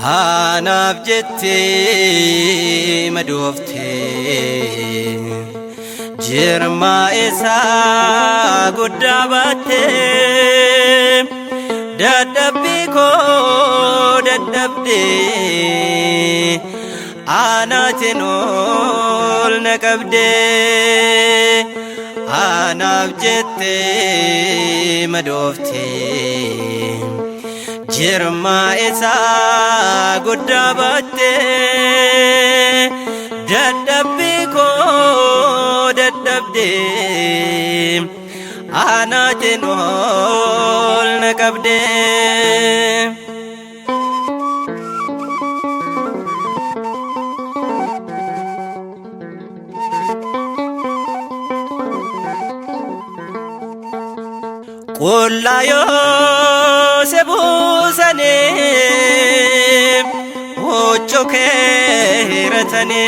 anaaf jettee madooftee jirma isaa guddaa baattee dadhabbii koo dadhabdee anaatiin ol na qabdee anaaf jettee madooftee jirma isaa guddaa baattee dadhabbii koo dadhabdee anaatiin ol na qabdee qullaa Yoosef buusanii huccuu kee hiratanii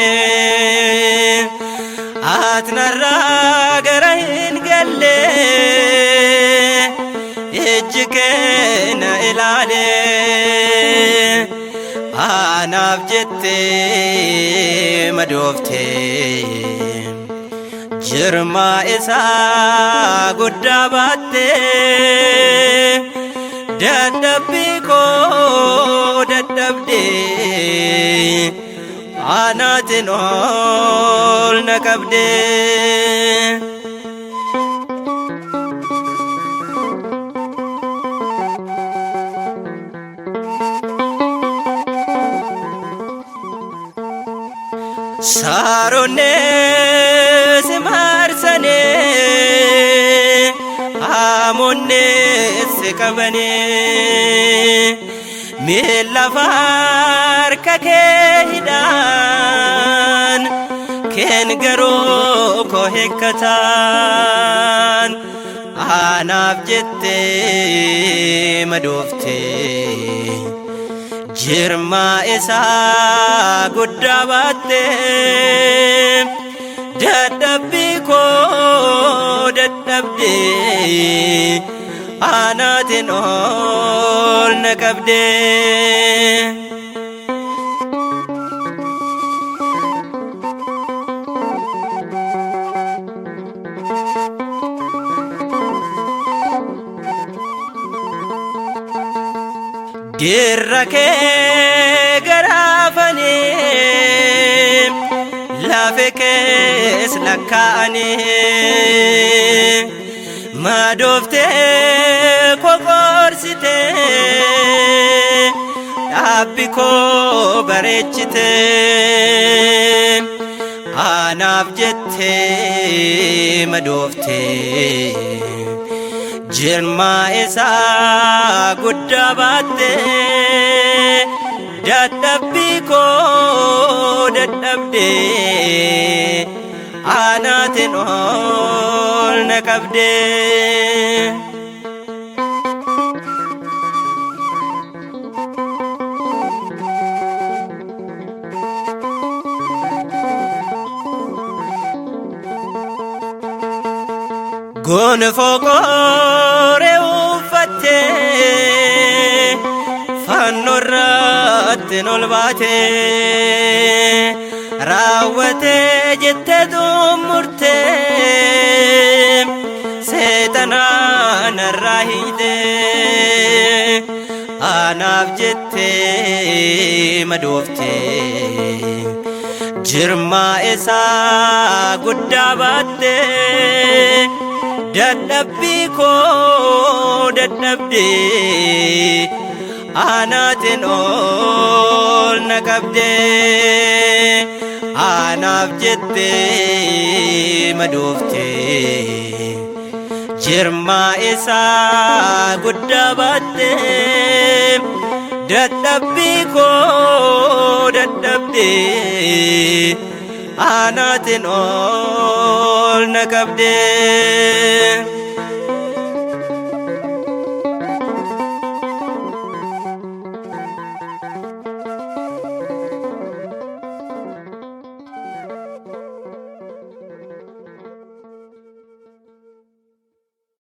ati narraa gara hin galle ijji kee na ilaale anaaf jettee madooftee jirma isaa guddaa baattee dadhabbii koo dadhabdee anaatiin ol na qabdee Saaronnee si marsanii haamonnee si qabanii miilla harka kee hidhaan keen garuu koo hiikkataan anaaf jettee madooftee jirma isaa guddaa baattee dadhabbii koo dadhabdee anaatiin ol na qabdee dirra kee garaafanii lafe kees lakkaa'anii madooftee kokorsitee dhaabbi koo bareechitee anaaf jettee madooftee jirma isaa guddaa baattee dadhabbii koo dadhabdee anaatiin ol na qabdee gonfoo qooree uffattee fannoo irratti ol baatee raawwatee jettee xumurtee seexanaa narraa hiitee anaaf jettee madooftee jirma isaa guddaa baattee dadhabbii koo dadhabdee anaatiin ol na qabdee anaaf jettee madooftee jirma isaa guddaa baattee dadhabbii koo dadhabdee anaatiin ol na qabdee